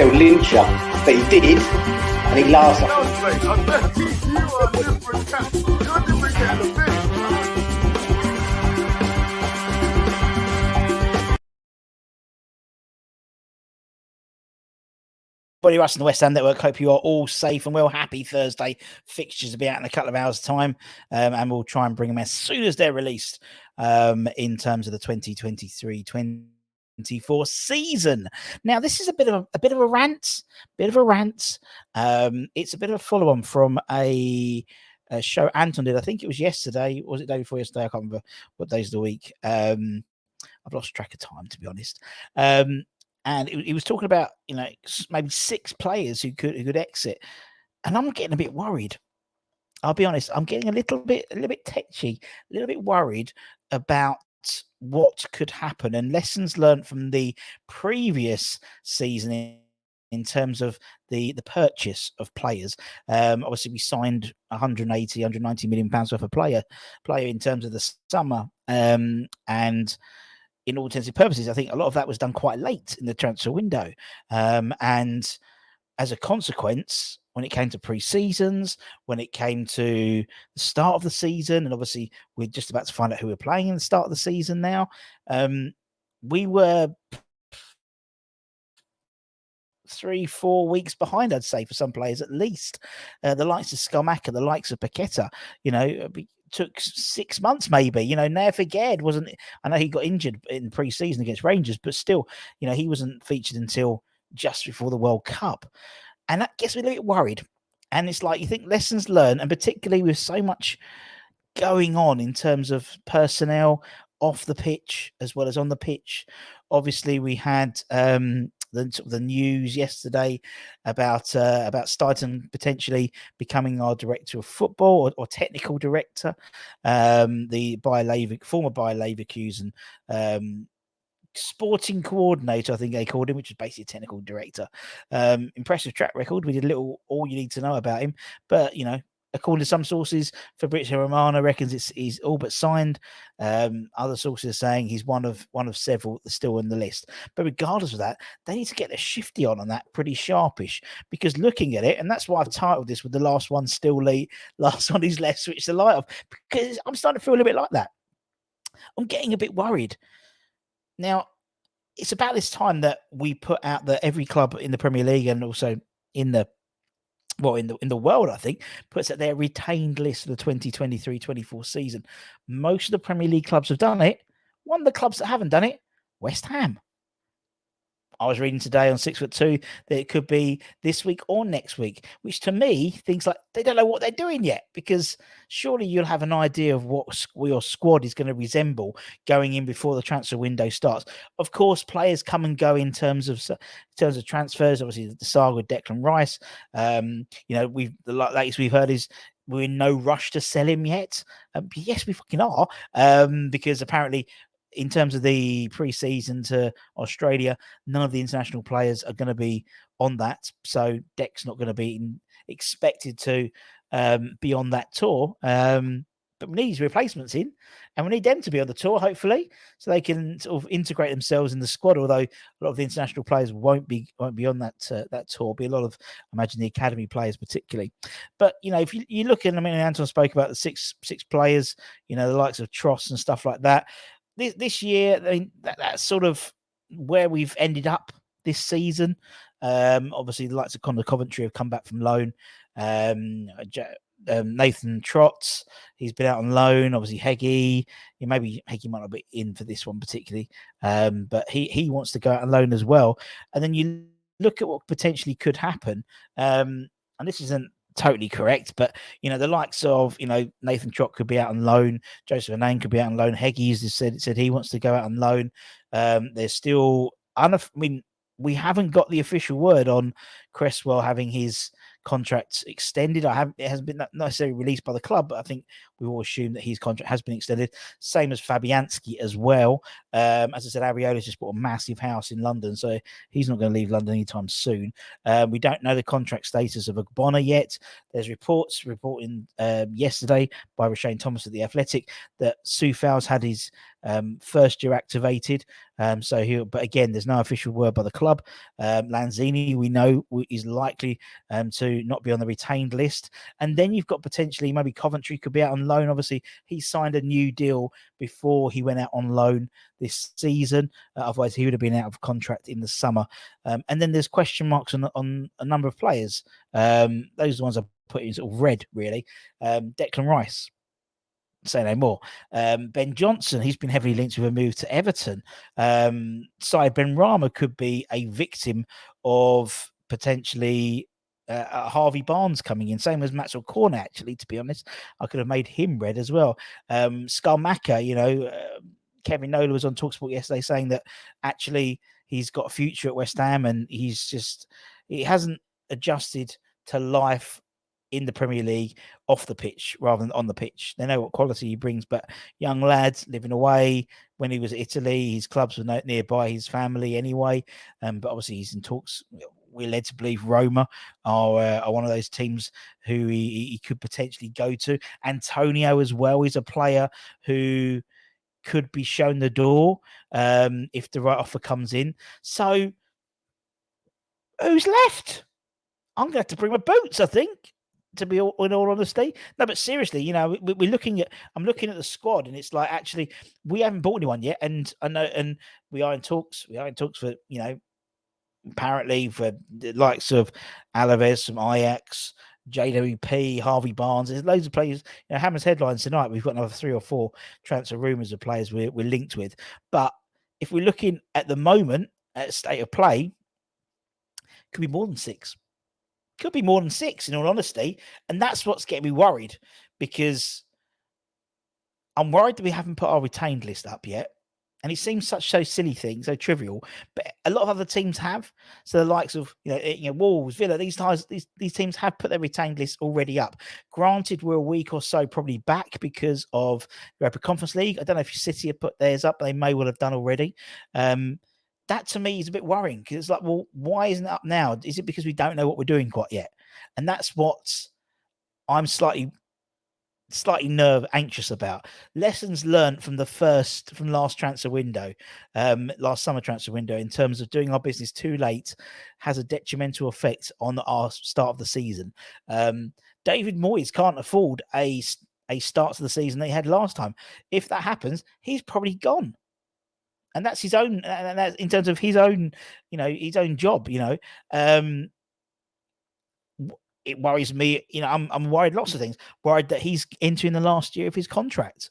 they'll lynch you. But he did, and he laughs. Body Russ and the West Ham Network. Hope you are all safe and well. Happy Thursday. Fixtures will be out in a couple of hours' time, and we'll try and bring them as soon as they're released in terms of the 2023-24 season. Now, this is a bit of a rant. It's a bit of a follow-on from a show Anton did. I think it was yesterday. Was it the day before yesterday? I can't remember what days of the week. I've lost track of time, to be honest. And he was talking about, maybe 6 players who could exit, and I'm getting a bit worried. I'll be honest. I'm getting a little bit tetchy, a little bit worried about what could happen and lessons learned from the previous season in terms of the purchase of players. Obviously, we signed 190 million pounds worth of player in terms of the summer, and in all intents and purposes, I think a lot of that was done quite late in the transfer window. And as a consequence, when it came to pre-seasons, when it came to the start of the season, and obviously we're just about to find out who we're playing in the start of the season now, we were 3-4 weeks behind, I'd say, for some players at least. The likes of Skamaka, the likes of Paqueta, took 6 months maybe. Neverged wasn't. I know he got injured in pre-season against Rangers, but still, he wasn't featured until just before the World Cup, and that gets me a little bit worried. And it's like, you think lessons learned, and particularly with so much going on in terms of personnel off the pitch as well as on the pitch. Obviously, we had the news yesterday about Steiten potentially becoming our director of football or technical director, former Bayer Leverkusen sporting coordinator, I think they called him, which is basically a technical director. Impressive track record. We did a little all you need to know about him, but according to some sources, Fabrizio Romano reckons he's all but signed. Other sources are saying he's one of several still on the list. But regardless of that, they need to get a shifty on that pretty sharpish, because looking at it, and that's why I've titled this with the last one still late, last one is left switch the light off, because I'm starting to feel a little bit like that. I'm getting a bit worried. Now, it's about this time that we put out that every club in the Premier League and also in the world, I think, puts out their retained list for the 2023-24 season. Most of the Premier League clubs have done it. One of the clubs that haven't done it, West Ham. I was reading today on 6'2" that it could be this week or next week, which to me, things like they don't know what they're doing yet, because surely you'll have an idea of what your squad is going to resemble going in before the transfer window starts. Of course, players come and go in terms of transfers. Obviously, the saga with Declan Rice. The latest we've heard is we're in no rush to sell him yet. Yes, we fucking are, because apparently, in terms of the pre-season to Australia, none of the international players are going to be on that. So Dec's not going to be expected to be on that tour. But we need his replacements in, and we need them to be on the tour, hopefully, so they can sort of integrate themselves in the squad. Although a lot of the international players won't be on that tour. It'll be a lot of, I imagine, the academy players particularly. But if you look at, Anton spoke about the six players, the likes of Tross and stuff like that. This year, that's sort of where we've ended up this season. Obviously, the likes of Conor Coventry have come back from loan. Nathan Trotz, he's been out on loan. Obviously, Heggie, maybe Heggie might not be in for this one particularly, but he wants to go out on loan as well. And then you look at what potentially could happen, and this isn't totally correct, but the likes of Nathan Trott could be out on loan, Joseph Anane could be out on loan, Heggie has said he wants to go out on loan. There's still we haven't got the official word on Cresswell having his contract extended. It hasn't been necessarily released by the club, but I think we all assume that his contract has been extended. Same as Fabianski as well. As I said, Ariola's just bought a massive house in London, so he's not going to leave London anytime soon. We don't know the contract status of Ogbonna yet. There's reports reporting yesterday by Rashane Thomas at The Athletic that Soufal's had his first year activated. But again, there's no official word by the club. Lanzini, we know, is likely to not be on the retained list. And then you've got potentially maybe Coventry could be out on loan. Obviously, he signed a new deal before he went out on loan this season. Otherwise, he would have been out of contract in the summer. And then there's question marks on a number of players. Those are the ones I put in sort of red, really. Declan Rice. Say no more. Ben Johnson, he's been heavily linked with a move to Everton. Said Benrahma could be a victim of potentially Harvey Barnes coming in. Same as Maxwell Corner, actually, to be honest. I could have made him red as well. Skalmaka, Kevin Nola was on TalkSport yesterday saying that actually he's got a future at West Ham and he hasn't adjusted to life in the Premier League off the pitch rather than on the pitch. They know what quality he brings, but young lads living away. When he was at Italy, his clubs were nearby his family anyway. But obviously he's in talks. We're led to believe Roma are one of those teams who he could potentially go to. Antonio as well is a player who could be shown the door if the right offer comes in. So who's left? I'm going to have to bring my boots, I think, to be in all honesty. No, but seriously, we're looking at. I'm looking at the squad, and it's like actually we haven't bought anyone yet, and I know, and we are in talks. We are in talks for apparently for the likes of Alaves from Ajax, JWP, Harvey Barnes. There's loads of players. Hammer's headlines tonight. We've got another 3 or 4 transfer rumours of players we're linked with. But if we're looking at the moment at state of play, it could be more than 6. Could be more than 6, in all honesty. And that's what's getting me worried, because I'm worried that we haven't put our retained list up yet. And it seems so silly thing, so trivial, but a lot of other teams have. So the likes of Wolves, Villa, these teams have put their retained list already up. Granted, we're a week or so probably back because of the Europa Conference League. I don't know if City have put theirs up, but they may well have done already. That to me is a bit worrying, because it's like, well, why isn't it up now? Is it because we don't know what we're doing quite yet? And that's what I'm slightly anxious about. Lessons learned from last transfer window, last summer transfer window, in terms of doing our business too late has a detrimental effect on our start of the season. David Moyes can't afford a start to the season that he had last time. If that happens, he's probably gone. And that's his own, and that's in terms of his own, his own job. It worries me. I'm worried lots of things. Worried that he's entering the last year of his contract.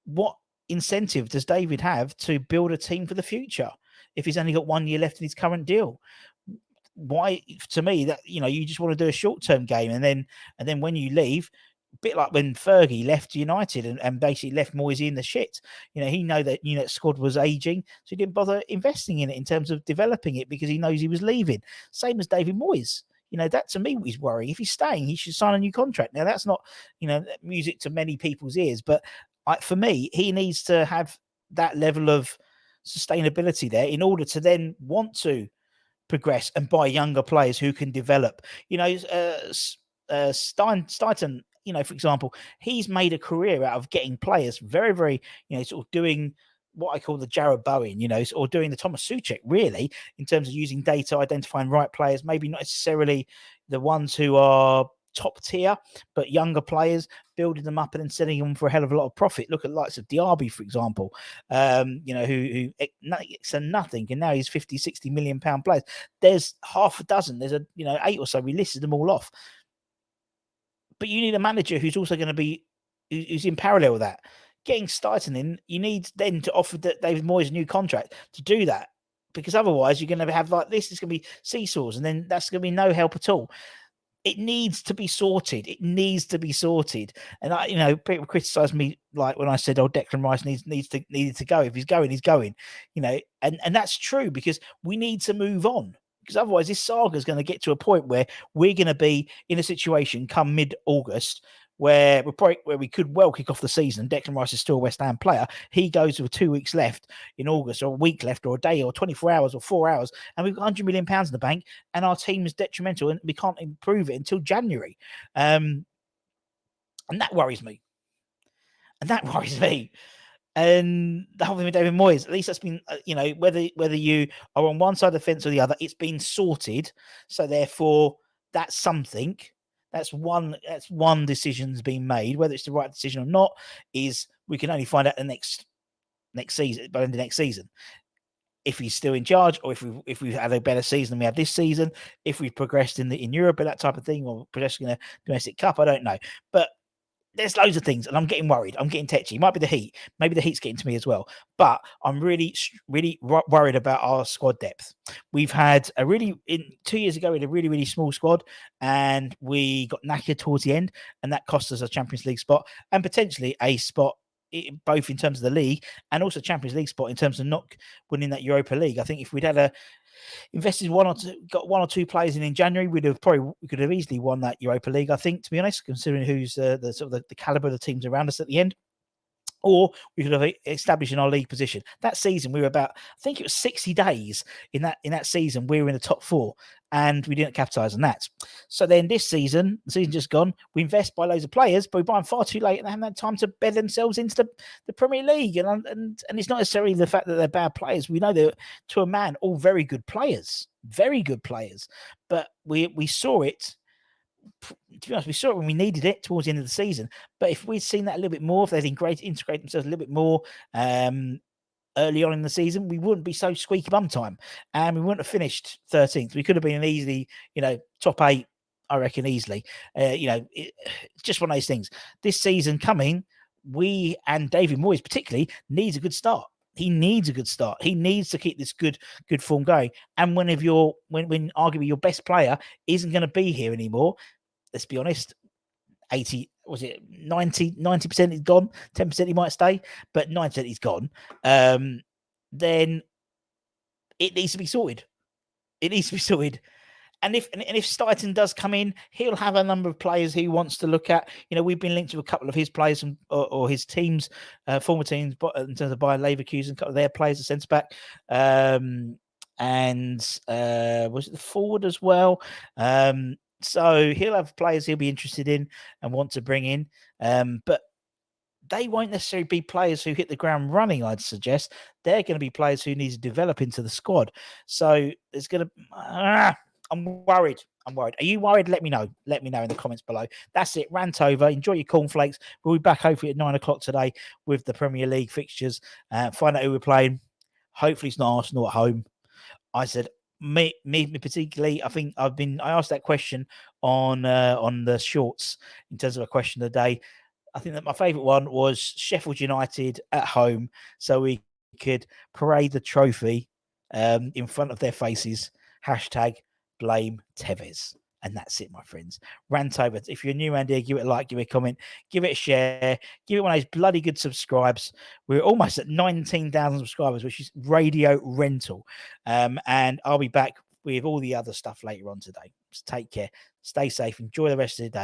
What incentive does David have to build a team for the future if he's only got 1 year left in his current deal? Why, to me, that you just want to do a short-term game, and then when you leave, a bit like when Fergie left United and basically left Moyes in the shit. He know that squad was aging, so he didn't bother investing in it in terms of developing it, because he knows he was leaving. Same as David Moyes. That to me is worrying. If he's staying, he should sign a new contract. Now, that's not, music to many people's ears, but for me, he needs to have that level of sustainability there in order to then want to progress and buy younger players who can develop. Steiten, for example, he's made a career out of getting players very, very, sort of doing what I call the Jared Bowen, or doing the Thomas Suchek, really, in terms of using data, identifying right players, maybe not necessarily the ones who are top tier, but younger players, building them up and then selling them for a hell of a lot of profit. Look at the likes of Diaby, for example, who said nothing, and now he's 50, 60 million pound players. There's half a dozen, there's 8 or so, we listed them all off. But you need a manager who's also going to be, who's in parallel with that. Getting Steiten in, you need then to offer David Moyes a new contract to do that, because otherwise you're going to have like this. It's going to be seesaws, and then that's going to be no help at all. It needs to be sorted. It needs to be sorted. And people criticize me like when I said, "Oh, Declan Rice needed to go. If he's going, he's going." And that's true, because we need to move on. Because otherwise, this saga is going to get to a point where we're going to be in a situation come mid-August where we could well kick off the season. Declan Rice is still a West Ham player. He goes with 2 weeks left in August, or a week left, or a day, or 24 hours, or 4 hours, and we've got £100 million in the bank, and our team is detrimental, and we can't improve it until January. And that worries me. And the whole thing with David Moyes, at least that's been, whether you are on one side of the fence or the other, it's been sorted. So therefore, that's something. That's one decision's been made. Whether it's the right decision or not, is we can only find out the next season, by the end of next season, if he's still in charge, or if we've had a better season than we had this season, if we've progressed in Europe and that type of thing, or progressing in a domestic cup. I don't know, but there's loads of things, and I'm getting worried. I'm getting tetchy. It might be the heat. Maybe the heat's getting to me as well. But I'm really, really worried about our squad depth. We've had 2 years ago, we had a really, really small squad, and we got knackered towards the end, and that cost us a Champions League spot, and potentially a spot, both in terms of the league and also Champions League spot in terms of not winning that Europa League. I think if we'd had invested got one or two players in January, we could have easily won that Europa League, I think, to be honest, considering who's the sort of the caliber of the teams around us at the end. Or we could have established in our league position. That season, we were about, I think it was 60 days in that season, we were in the top 4, and we didn't capitalise on that. So then this season, the season just gone, we invest by loads of players, but we buy them far too late, and they haven't had time to bed themselves into the Premier League. And it's not necessarily the fact that they're bad players. We know they're, to a man, all very good players. But we saw it. To be honest, we saw it when we needed it towards the end of the season. But if we'd seen that a little bit more, if they'd integrate themselves a little bit more early on in the season, we wouldn't be so squeaky bum time, and we wouldn't have finished 13th. We could have been an easily, top 8, I reckon, easily. It's just one of those things. This season coming, we, and David Moyes particularly, needs a good start. He needs a good start. He needs to keep this good form going. And when arguably your best player isn't going to be here anymore, let's be honest, 90% is gone, 10% he might stay, but 90% he's gone, then it needs to be sorted. And if Stighton does come in, he'll have a number of players he wants to look at. We've been linked to a couple of his players or his teams, former teams, but in terms of Bayer Leverkusen, a couple of their players, the centre back, and was it the forward as well? So he'll have players he'll be interested in and want to bring in, but they won't necessarily be players who hit the ground running, I'd suggest. They're going to be players who need to develop into the squad. So there's going to... I'm worried. Are you worried? Let me know. Let me know in the comments below. That's it. Rant over. Enjoy your cornflakes. We'll be back hopefully at 9 o'clock today with the Premier League fixtures. Find out who we're playing. Hopefully it's not Arsenal at home. I said, me particularly, I think I asked that question on the shorts in terms of a question of the day. I think that my favourite one was Sheffield United at home, so we could parade the trophy in front of their faces. #blame Tevez. And that's it, my friends. Rant over. If you're new around here, give it a like, give it a comment, give it a share, give it one of those bloody good subscribes. We're almost at 19,000 subscribers, which is radio rental. And I'll be back with all the other stuff later on today. So take care. Stay safe. Enjoy the rest of the day.